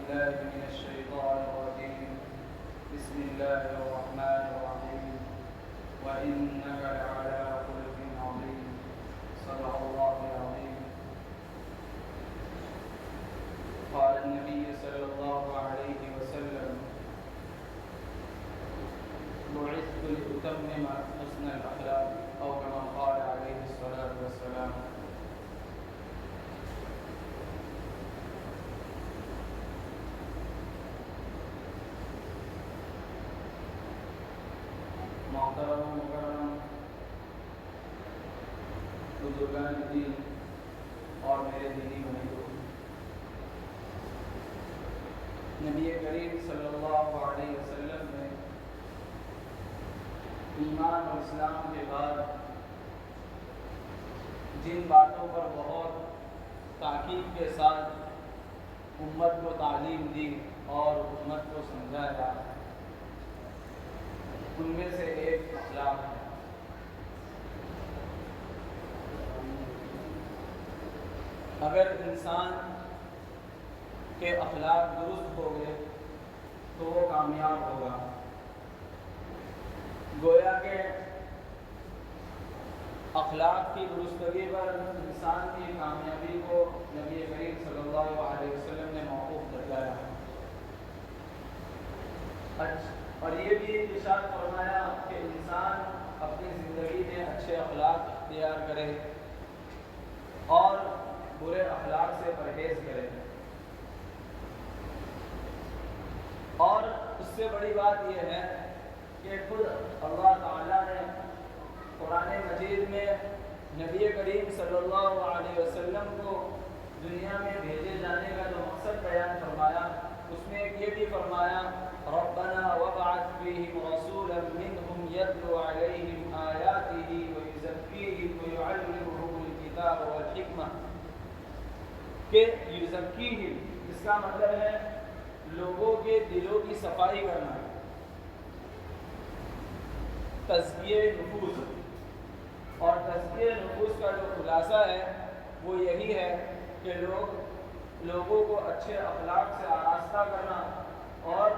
بالله من الشيطان الرجيم بسم الله الرحمن الرحيم وإنك لعلى خلق عظيم صدق الله العظيم. قال النبي صلى الله عليه وسلم بعثت لأتمم حسن الأخلاق أو كما قال عليه الصلاة والسلام. محترم و مکرم بزرگان دین اور میرے دینی بھائیوں، نبی کریم صلی اللہ علیہ وسلم نے ایمان اور اسلام کے بعد جن باتوں پر بہت تاکید کے ساتھ امت کو تعلیم دی اور امت کو سمجھایا، ان میں سے ایک اخلاق ہے۔ اگر انسان کے اخلاق درست ہو گئے تو وہ کامیاب ہوگا۔ گویا کہ اخلاق کی درستگی پر انسان کی کامیابی کو نبی کریم صلی اللہ علیہ وسلم نے موقوف بتلایا، اور یہ بھی ارشاد فرمایا کہ انسان اپنی زندگی میں اچھے اخلاق اختیار کرے اور برے اخلاق سے پرہیز کرے۔ اور اس سے بڑی بات یہ ہے کہ خود اللہ تعالیٰ نے قرآن مجید میں نبی کریم صلی اللہ علیہ وسلم کو دنیا میں بھیجے جانے کا جو مقصد بیان فرمایا، اس میں ایک یہ بھی فرمایا ربنا وابعث فیہم رسولا منہم یتلو علیہم آیاتہ ویزکیہم ویعلمہم الکتاب والحکمہ، کہ یزکیہم اس کا مطلب ہے لوگوں کے دلوں کی صفائی کرنا، تزکیہ نفوس، اور تزکیہ نفوس کا جو خلاصہ ہے وہ یہی ہے کہ لوگوں کو اچھے اخلاق سے آراستہ کرنا اور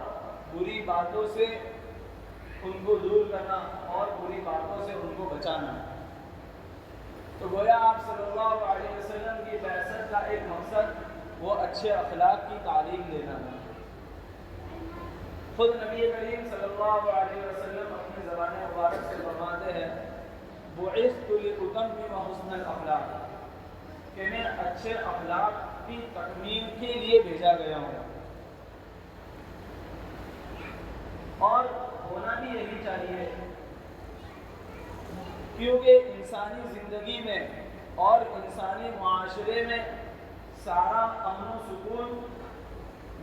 بری باتوں سے ان کو دور کرنا اور بری باتوں سے ان کو بچانا۔ تو گویا آپ صلی اللہ علیہ وسلم کی بعثت کا ایک مقصد وہ اچھے اخلاق کی تعلیم دینا ہے۔ خود نبی کریم صلی اللہ علیہ وسلم اپنی زبان مبارک سے فرماتے ہیں بعثت لأتمم حسن الاخلاق، کہ میں اچھے اخلاق کی تکمیل کے لیے بھیجا گیا ہوں، اور ہونا بھی یہی چاہیے، کیونکہ انسانی زندگی میں اور انسانی معاشرے میں سارا امن و سکون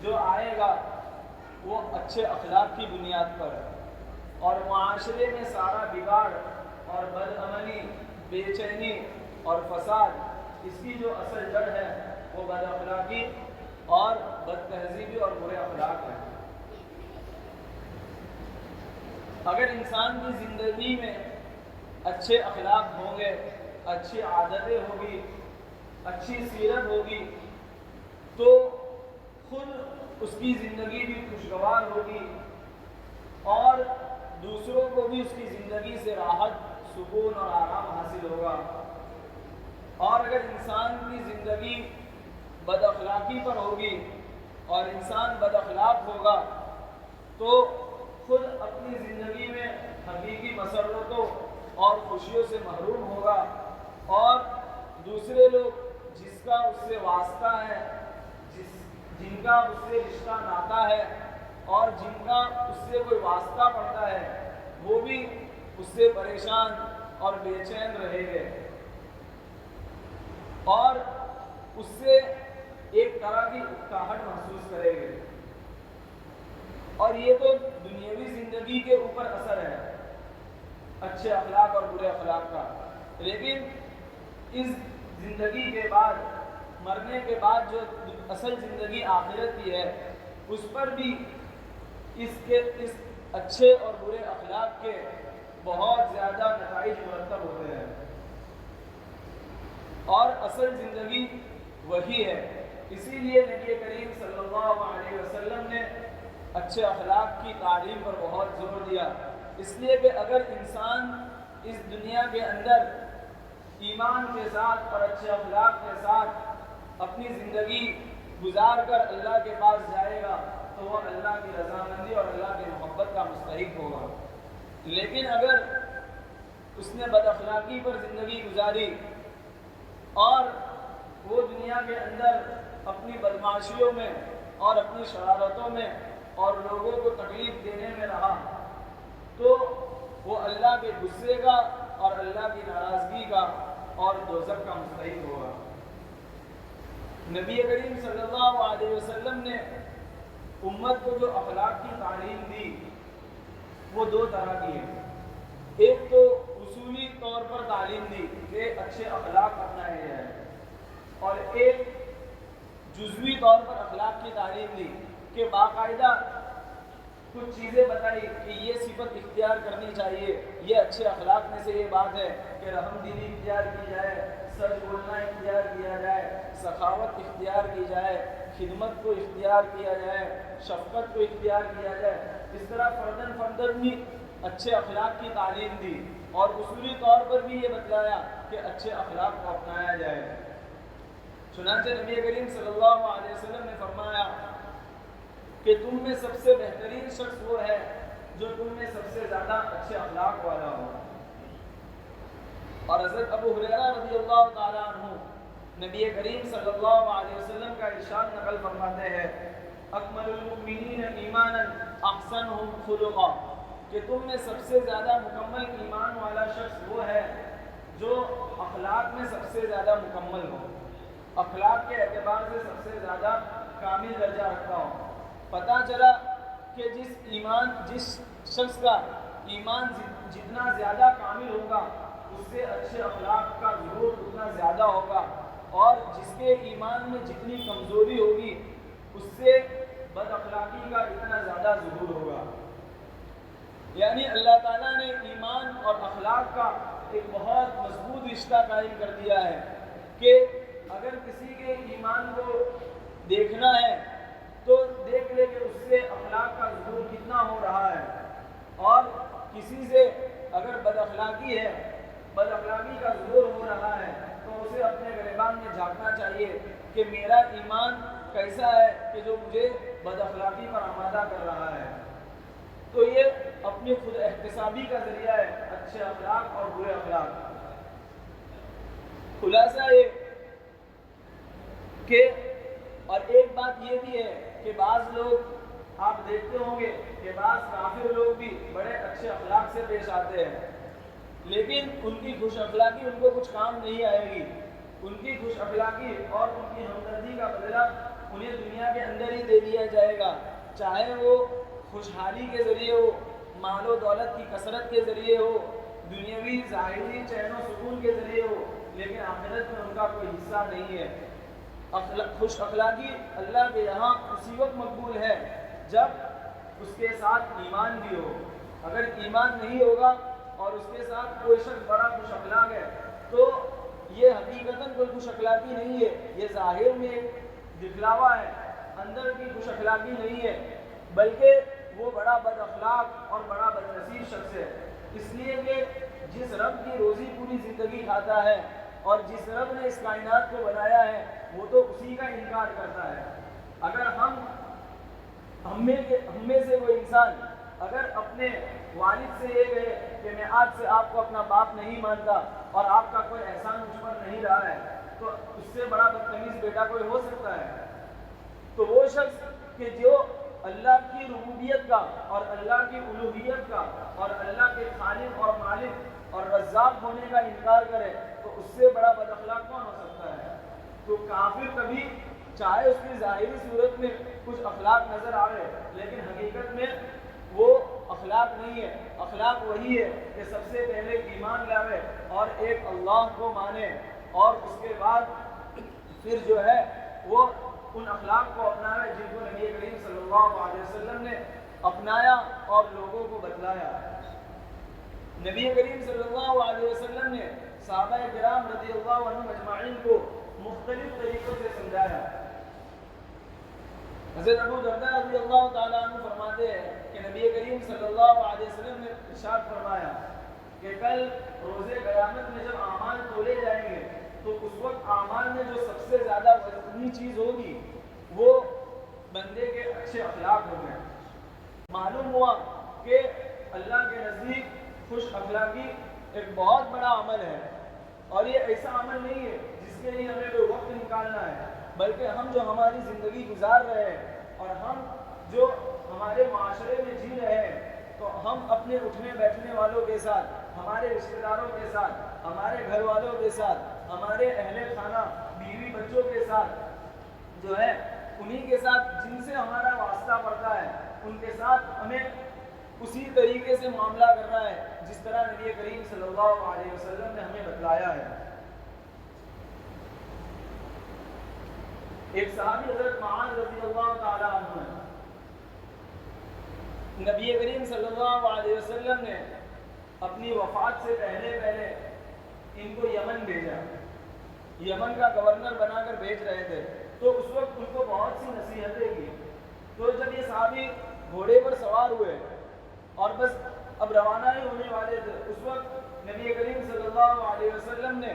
جو آئے گا وہ اچھے اخلاق کی بنیاد پر ہے، اور معاشرے میں سارا بگاڑ اور بدامنی، بے چینی اور فساد، اس کی جو اصل جڑ ہے وہ بد اخلاقی اور بد تہذیبی اور برے اخلاق ہے۔ اگر انسان کی زندگی میں اچھے اخلاق ہوں گے، اچھی عادتیں ہوگی، اچھی سیرت ہوگی، تو خود اس کی زندگی بھی خوشگوار ہوگی اور دوسروں کو بھی اس کی زندگی سے راحت، سکون اور آرام حاصل ہوگا۔ اور اگر انسان کی زندگی بد اخلاقی پر ہوگی اور انسان بد اخلاق ہوگا تو خود اپنی زندگی میں حقیقی مسرتوں اور خوشیوں سے محروم ہوگا، اور دوسرے لوگ جس کا اس سے واسطہ ہے، جن کا اس سے رشتہ ناتا ہے اور جن کا اس سے کوئی واسطہ پڑتا ہے، وہ بھی اس سے پریشان اور بے چین رہیں گے اور اس سے ایک طرح کی اکتاہٹ محسوس کریں گے۔ اور یہ تو دنیاوی زندگی کے اوپر اثر ہے اچھے اخلاق اور برے اخلاق کا، لیکن اس زندگی کے بعد، مرنے کے بعد جو اصل زندگی آخرت کی ہے، اس پر بھی اس اچھے اور برے اخلاق کے بہت زیادہ نتائج مرتب ہوتے ہیں، اور اصل زندگی وہی ہے۔ اسی لیے نبی کریم صلی اللہ علیہ وسلم اچھے اخلاق کی تعلیم پر بہت زور دیا، اس لیے کہ اگر انسان اس دنیا کے اندر ایمان کے ساتھ اور اچھے اخلاق کے ساتھ اپنی زندگی گزار کر اللہ کے پاس جائے گا تو وہ اللہ کی رضامندی اور اللہ کی محبت کا مستحق ہوگا۔ لیکن اگر اس نے بد اخلاقی پر زندگی گزاری اور وہ دنیا کے اندر اپنی بدمعاشیوں میں اور اپنی شرارتوں میں اور لوگوں کو تکلیف دینے میں رہا تو وہ اللہ کے غصے کا اور اللہ کی ناراضگی کا اور دوزخ کا مستحق ہوگا۔ نبی کریم صلی اللہ علیہ وسلم نے امت کو جو اخلاق کی تعلیم دی وہ دو طرح کی ہے۔ ایک تو اصولی طور پر تعلیم دی کہ اچھے اخلاق اپنائے جائیں، اور ایک جزوی طور پر اخلاق کی تعلیم دی کہ باقاعدہ کچھ چیزیں بتائی کہ یہ صفت اختیار کرنی چاہیے، یہ اچھے اخلاق میں سے یہ بات ہے کہ رحم دلی اختیار کی جائے، سچ بولنا اختیار کیا جائے، سخاوت اختیار کی جائے، خدمت کو اختیار کیا جائے، شفقت کو اختیار کیا جائے۔ اس طرح فرداً بھی اچھے اخلاق کی تعلیم دی اور اصولی طور پر بھی یہ بتلایا کہ اچھے اخلاق کو اپنایا جائے۔ چنانچہ نبی کریم صلی اللہ علیہ وسلم نے فرمایا کہ تم میں سب سے بہترین شخص وہ ہے جو تم میں سب سے زیادہ اچھے اخلاق والا ہو۔ اور حضرت ابو ہریرہ رضی اللہ تعالیٰ عنہ نبی کریم صلی اللہ علیہ وسلم کا ارشاد نقل فرماتے ہیں اکمل المؤمنین ایمانا احسنہم خلقا، کہ تم میں سب سے زیادہ مکمل ایمان والا شخص وہ ہے جو اخلاق میں سب سے زیادہ مکمل ہو، اخلاق کے اعتبار سے سب سے زیادہ کامل درجہ رکھتا ہو۔ پتہ چلا کہ جس شخص کا ایمان جتنا زیادہ کامل ہوگا اس سے اچھے اخلاق کا ظہور اتنا زیادہ ہوگا، اور جس کے ایمان میں جتنی کمزوری ہوگی اس سے بد اخلاقی کا اتنا زیادہ ظہور ہوگا۔ یعنی اللہ تعالیٰ نے ایمان اور اخلاق کا ایک بہت مضبوط رشتہ قائم کر دیا ہے کہ اگر کسی کے ایمان کو دیکھنا ہے تو دیکھ لے کہ اس سے اخلاق کا ظہور کتنا ہو رہا ہے، اور کسی سے اگر بد اخلاقی ہے، بد اخلاقی کا ظہور ہو رہا ہے تو اسے اپنے گریبان میں جھانکنا چاہیے کہ میرا ایمان کیسا ہے کہ جو مجھے بد اخلاقی پر آمادہ کر رہا ہے۔ تو یہ اپنی خود احتسابی کا ذریعہ ہے اچھے اخلاق اور برے اخلاق۔ خلاصہ یہ کہ اور ایک بات یہ بھی ہے کہ بعض لوگ آپ دیکھتے ہوں گے کہ بعض کافر لوگ بھی بڑے اچھے اخلاق سے پیش آتے ہیں، لیکن ان کی خوش اخلاقی ان کو کچھ کام نہیں آئے گی۔ ان کی خوش اخلاقی اور ان کی ہمدردی کا بدلہ انہیں دنیا کے اندر ہی دے دیا جائے گا، چاہے وہ خوشحالی کے ذریعے ہو، مال و دولت کی کثرت کے ذریعے ہو، دنیاوی ظاہری چین و سکون کے ذریعے ہو، لیکن آخرت میں ان کا کوئی حصہ نہیں ہے۔ خوش اخلاقی اللہ کے یہاں اسی وقت مقبول ہے جب اس کے ساتھ ایمان بھی ہو۔ اگر ایمان نہیں ہوگا اور اس کے ساتھ کوئی شخص بڑا خوش اخلاق ہے تو یہ حقیقتاً کوئی خوش اخلاقی نہیں ہے، یہ ظاہر میں ایک دکھلاوا ہے، اندر کی خوش اخلاقی نہیں ہے، بلکہ وہ بڑا بد اخلاق اور بڑا بد نصیب شخص ہے۔ اس لیے کہ جس رب کی روزی پوری زندگی کھاتا ہے اور جس رب نے اس کائنات کو بنایا ہے وہ تو اسی کا انکار کرتا ہے۔ اگر ہم میں سے کوئی انسان اگر اپنے والد سے یہ کہے کہ میں آج سے آپ کو اپنا باپ نہیں مانتا اور آپ کا کوئی احسان مجھ پر نہیں رہا ہے، تو اس سے بڑا بدتمیز بیٹا کوئی ہو سکتا ہے؟ تو وہ شخص کہ جو اللہ کی ربوبیت کا اور اللہ کی الوہیت کا اور اللہ کے خالق اور مالک اور رزاق ہونے کا انکار کرے تو اس سے بڑا بد اخلاق کون ہو سکتا ہے؟ تو کافر کبھی چاہے اس کی ظاہری صورت میں کچھ اخلاق نظر آئے لیکن حقیقت میں وہ اخلاق نہیں ہے۔ اخلاق وہی ہے کہ سب سے پہلے ایمان لاوے اور ایک اللہ کو مانے، اور اس کے بعد پھر جو ہے وہ ان اخلاق کو اپنائے جن کو نبی کریم صلی اللہ علیہ وسلم نے اپنایا اور لوگوں کو بتلایا۔ نبی کریم صلی اللہ علیہ وسلم نے صحابہ کرام رضی اللہ عنہم اجمعین کو مختلف طریقوں سے سمجھایا۔ حضرت ابو درداء رضی اللہ تعالیٰ عنہ فرماتے ہیں کہ نبی کریم صلی اللہ علیہ وسلم نے ارشاد فرمایا کہ کل روز قیامت میں جب اعمال تولے جائیں گے تو اس وقت اعمال میں جو سب سے زیادہ وزنی چیز ہوگی وہ بندے کے اچھے اخلاق ہوں گے۔ معلوم ہوا کہ اللہ کے نزدیک خوش اخلاقی ایک بہت بڑا عمل ہے، اور یہ ایسا عمل نہیں ہے جس کے لیے ہمیں کوئی وقت نکالنا ہے، بلکہ ہم جو ہماری زندگی گزار رہے ہیں اور ہم جو ہمارے معاشرے میں جی رہے ہیں، تو ہم اپنے اٹھنے بیٹھنے والوں کے ساتھ، ہمارے رشتہ داروں کے ساتھ، ہمارے گھر والوں کے ساتھ، ہمارے اہل خانہ بیوی بچوں کے ساتھ جو ہے انہی کے ساتھ جن سے ہمارا واسطہ پڑتا ہے، ان کے ساتھ ہمیں اسی طریقے سے معاملہ کرنا ہے جس طرح نبی کریم صلی اللہ علیہ وسلم نے ہمیں بتلایا ہے۔ ایک صحابی حضرت معاذ رضی اللہ تعالیٰ عنہ ہے، نبی کریم صلی اللہ علیہ وسلم نے اپنی وفات سے پہلے ان کو یمن بھیجا، یمن کا گورنر بنا کر بھیج رہے تھے، تو اس وقت ان کو بہت سی نصیحتیں کی۔ تو جب یہ صحابی گھوڑے پر سوار ہوئے اور بس اب روانہ ہی ہونے والے تھے، اس وقت نبی کریم صلی اللہ علیہ وسلم نے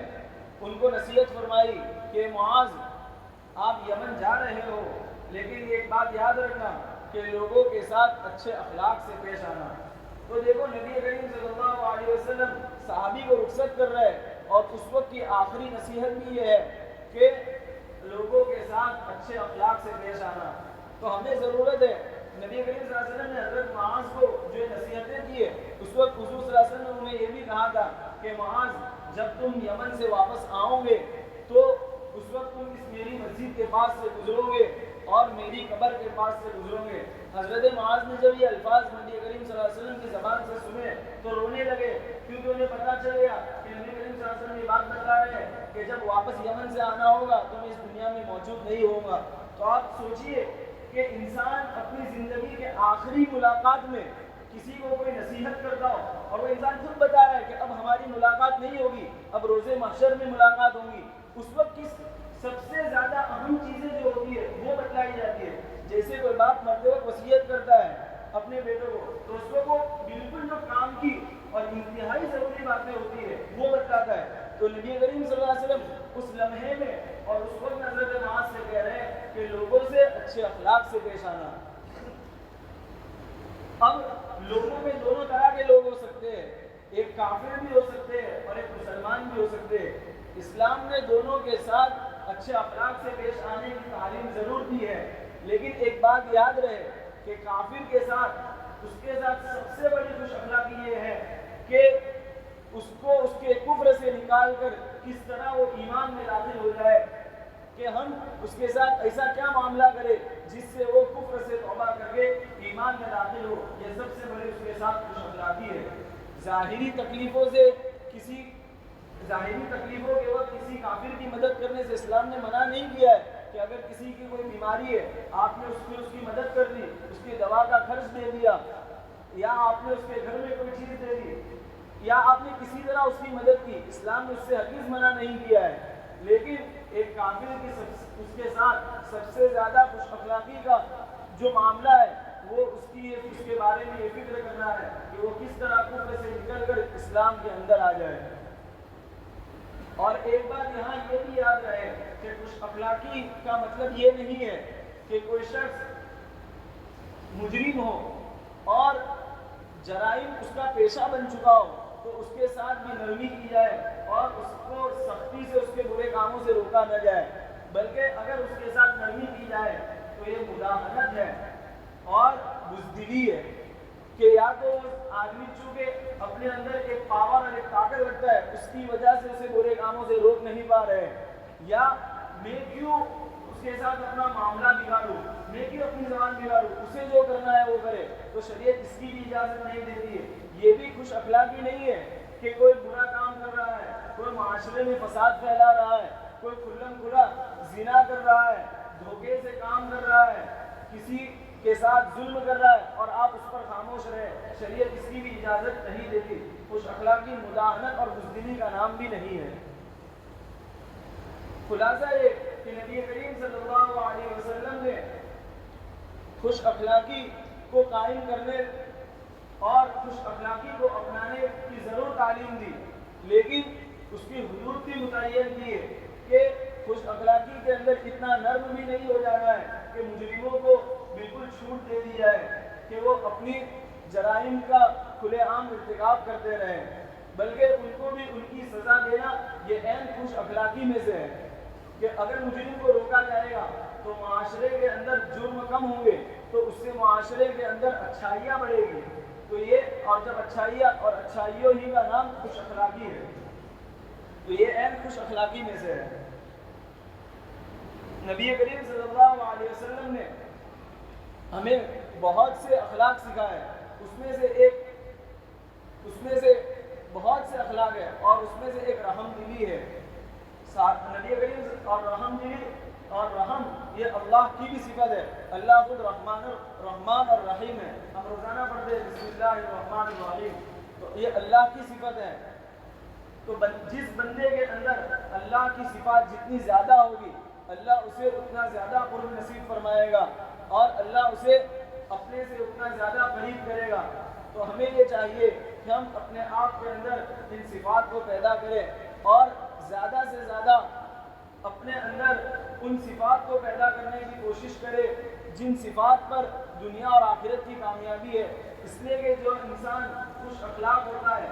ان کو نصیحت فرمائی کہ معاذ آپ یمن جا رہے ہو، لیکن ایک بات یاد رکھنا کہ لوگوں کے ساتھ اچھے اخلاق سے پیش آنا۔ تو دیکھو نبی کریم صلی اللہ علیہ وسلم صحابی کو رخصت کر رہے، اور اس وقت کی آخری نصیحت بھی یہ ہے کہ لوگوں کے ساتھ اچھے اخلاق سے پیش آنا۔ تو ہمیں ضرورت ہے، نبی کریم صلی اللہ علیہ وسلم نے حضرت معاذ کو جو نصیحتیں کی ہے، اس وقت حضور صلی اللہ علیہ وسلم نے انہیں یہ بھی کہا تھا کہ معاذ جب تم یمن سے واپس آؤ گے تو اس وقت تم اس میری مسجد کے پاس سے گزرو گے اور میری قبر کے پاس سے گزرو گے۔ حضرت معاذ نے جب یہ الفاظ نبی کریم صلی اللہ علیہ وسلم کی زبان سے سنے تو رونے لگے، کیونکہ انہیں پتہ چل گیا کہ نبی کریم صلی اللہ علیہ وسلم یہ بات بتا رہے ہیں کہ جب واپس یمن سے آنا ہوگا تو میں اس دنیا میں موجود نہیں ہوں گا۔ تو آپ سوچئے کہ انسان اپنی زندگی کے آخری ملاقات میں کسی کو کوئی نصیحت کرتا ہو، اور وہ انسان خود بتا رہا ہے کہ اب ہماری ملاقات نہیں ہوگی، اب روز محشر میں ملاقات ہوگی، اس وقت کس سب سے زیادہ اہم چیزیں جو ہوتی ہے وہ بتلائی جاتی ہے۔ جیسے کوئی باپ مرتے وقت وصیت کرتا ہے اپنے بیٹوں کو، تو اس کو بالکل جو کام کی اور انتہائی ضروری باتیں ہوتی ہے وہ بتلاتا ہے۔ تو نبی کریم صلی اللہ علیہ وسلم اس لمحے میں اور اس وقت حضرت معاذ سے کہہ رہے ہیں کہ لوگوں سے اچھے اخلاق سے پیش آنا۔ اب لوگوں میں دونوں طرح کے لوگ ہو سکتے ہیں، ایک کافر بھی ہو سکتے ہیں اور ایک مسلمان بھی ہو سکتے ہیں۔ اسلام نے دونوں کے ساتھ اچھے اخلاق سے پیش آنے کی تعلیم ضرور دی ہے، لیکن ایک بات یاد رہے کہ کافر کے ساتھ اس کے ساتھ سب سے بڑی خوش اخلاقی یہ ہے کہ اس کو اس کے کفر سے نکال کر کس طرح وہ ایمان میں داخل ہو جائے، کہ ہم اس کے ساتھ ایسا کیا معاملہ کریں جس سے وہ کفر سے توبہ کر کے ایمان میں داخل ہو۔ یہ سب سے بڑی اس کے ساتھ خوش اخلاقی ہے۔ ظاہری تکلیفوں کے وقت کسی کافر کی مدد کرنے سے اسلام نے منع نہیں کیا ہے کہ اگر کسی کی کوئی بیماری ہے، آپ نے اس کی مدد کر دی، اس کی دوا کا خرچ دے دیا، یا آپ نے اس کے گھر میں کوئی چیز دے دی، یا آپ نے کسی طرح اس کی مدد کی، اسلام نے اس سے ہرگز منع نہیں کیا ہے۔ لیکن ایک کافر کی اس کے ساتھ سب سے زیادہ خوش اخلاقی کا جو معاملہ ہے وہ اس کے بارے میں یہ فکر کرنا ہے کہ وہ کس طرح کفر سے نکل کر اسلام کے اندر آ جائے۔ اور ایک بات یہاں یہ بھی یاد رہے کہ خوش اخلاقی کا مطلب یہ نہیں ہے کہ کوئی شخص مجرم ہو اور جرائم اس کا پیشہ بن چکا ہو تو اس کے ساتھ بھی نرمی کی جائے اور اس کو سختی سے اس کے برے کاموں سے روکا نہ جائے، بلکہ اگر اس کے ساتھ نرمی کی جائے تو یہ مداہنت ہے اور بزدلی ہے، کہ یا تو آدمی چونکہ اپنے اندر ایک پاور اور ایک طاقت رکھتا ہے، اس کی وجہ سے اسے برے کاموں سے روک نہیں پا رہے، یا میں کیوں اس کے ساتھ اپنا معاملہ بگاڑوں، میں کیوں اپنی زبان بگاڑوں، اسے جو کرنا ہے وہ کرے۔ تو شریعت اس کی بھی اجازت نہیں دیتی ہے۔ یہ بھی خوش اخلاقی نہیں ہے کہ کوئی برا کام کر رہا ہے، کوئی معاشرے میں فساد پھیلا رہا ہے، کوئی کھلم کھلا زنا کر رہا ہے، دھوکے سے کام کر رہا ہے، کسی کے ساتھ ظلم کر رہا ہے اور آپ اس پر خاموش رہے، شریعت اس کی بھی اجازت نہیں دیتی۔ خوش اخلاقی مداہنت اور بزدلی کا نام بھی نہیں ہے۔ خلاصہ یہ کہ نبی کریم صلی اللہ علیہ وسلم نے خوش اخلاقی کو قائم کرنے اور خوش اخلاقی کو اپنانے کی ضرور تعلیم دی، لیکن اس کی حدود بھی متعین کی ہے کہ خوش اخلاقی کے اندر اتنا نرم بھی نہیں ہو جانا ہے کہ مجرموں کو بالکل چھوٹ دے دی جائے کہ وہ اپنی جرائم کا کھلے عام ارتکاب کرتے رہیں، بلکہ ان کو بھی ان کی سزا دینا یہ عین خوش اخلاقی میں سے ہے کہ اگر مجرم کو روکا جائے گا تو معاشرے کے اندر جرم کم ہوں گے، تو اس سے معاشرے کے اندر اچھائیاں بڑھے گی، تو یہ اور جب اچھائیاں اور اچھائیوں ہی کا نام خوش اخلاقی ہے، تو یہ عین خوش اخلاقی میں سے ہے۔ نبی کریم صلی اللہ علیہ وسلم نے ہمیں بہت سے اخلاق سکھائے، اس میں سے بہت سے اخلاق ہے اور اس میں سے ایک رحم دلی ہے۔ نبی کریم اور رحم یہ اللہ کی بھی صفت ہے، اللہ خود رحمان اور رحیم ہے، ہم روزانہ پڑھتے ہیں بسم اللہ الرحمن الرحیم، تو یہ اللہ کی صفت ہے۔ تو جس بندے کے اندر اللہ کی صفات جتنی زیادہ ہوگی اللہ اسے اتنا زیادہ قرب نصیب فرمائے گا اور اللہ اسے اپنے سے اتنا زیادہ قریب کرے گا۔ تو ہمیں یہ چاہیے کہ ہم اپنے آپ کے اندر ان صفات کو پیدا کریں اور زیادہ سے زیادہ اپنے اندر ان صفات کو پیدا کرنے کی کوشش کرے جن صفات پر دنیا اور آخرت کی کامیابی ہے، اس لیے کہ جو انسان خوش اخلاق ہوتا ہے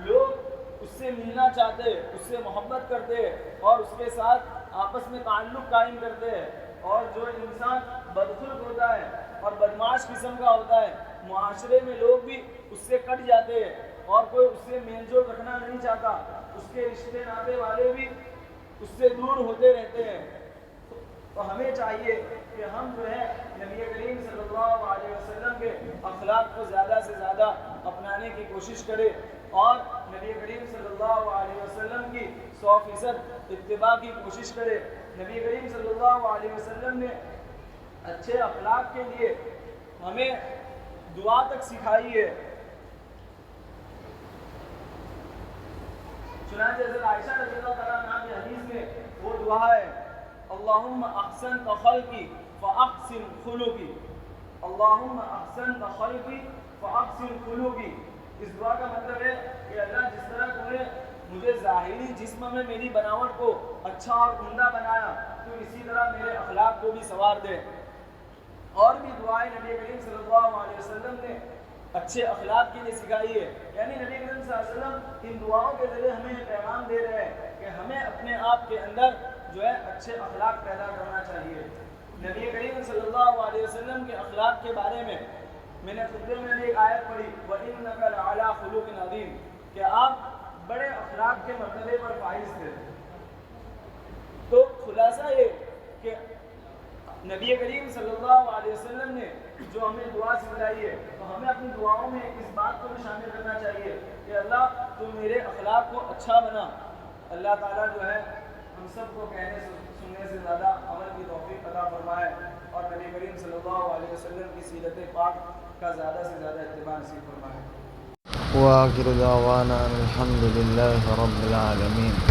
لوگ اس سے ملنا چاہتے ہیں، اس سے محبت کرتے ہیں اور اس کے ساتھ آپس میں تعلق قائم کرتے ہیں، اور جو انسان بدخلق ہوتا ہے اور بدمعاش قسم کا ہوتا ہے معاشرے میں لوگ بھی اس سے کٹ جاتے ہیں اور کوئی اس سے میل جول رکھنا نہیں چاہتا، اس کے رشتے ناطے والے بھی اس سے دور ہوتے رہتے ہیں۔ تو ہمیں چاہیے کہ ہم جو ہے نبی کریم صلی اللہ علیہ وسلم کے اخلاق کو زیادہ سے زیادہ اپنانے کی کوشش کریں اور نبی کریم صلی اللہ علیہ وسلم کی 100% اتباع کی کوشش کرے۔ نبی کریم صلی اللہ علیہ وسلم نے اچھے اخلاق کے لیے ہمیں دعا تک سکھائی ہے۔ چنانچہ حضرت عائشہ رضی اللہ تعالیٰ عنہا کی حدیث میں وہ دعا ہے اللہم احسنت خلقی فاحسن خلقی، اللہم احسنت خلقی فاحسن خلقی۔ اس دعا کا مطلب ہے کہ اللہ جس طرح تو نے مجھے ظاہری جسم میں میری بناوٹ کو اچھا اور عمدہ بنایا تو اسی طرح میرے اخلاق کو بھی سنوار دے۔ اور بھی دعائیں نبی کریم صلی اللہ علیہ وسلم نے اچھے اخلاق کے لیے سکھائی ہے، یعنی نبی کریم صلی اللہ علیہ وسلم ان دعاؤں کے ذریعے ہمیں یہ پیغام دے رہے ہیں کہ ہمیں اپنے آپ کے اندر جو ہے اچھے اخلاق پیدا کرنا چاہیے۔ نبی کریم صلی اللہ علیہ وسلم کے اخلاق کے بارے میں نے خطبے میں بھی ایک آیت پڑھی وَإِنَّكَ لَعَلَىٰ خُلُقٍ عَظِيمٍ کہ آپ بڑے اخلاق کے مرتبے پر فائز تھے۔ تو خلاصہ یہ کہ نبی کریم صلی اللہ علیہ وسلم نے جو ہمیں دعا سکھلائی ہے تو ہمیں اپنی دعاؤں میں اس بات کو بھی شامل کرنا چاہیے کہ اللہ تو میرے اخلاق کو اچھا بنا۔ اللہ تعالیٰ جو ہے ہم سب کو کہنے سننے سے زیادہ عمل کی توفیق عطا فرمائے اور نبی کریم صلی اللہ علیہ وسلم کی سیرت پاک کا زیادہ سے زیادہ اتباع نصیب فرمائے۔ وآخر دعوانا الحمد لله رب العالمين۔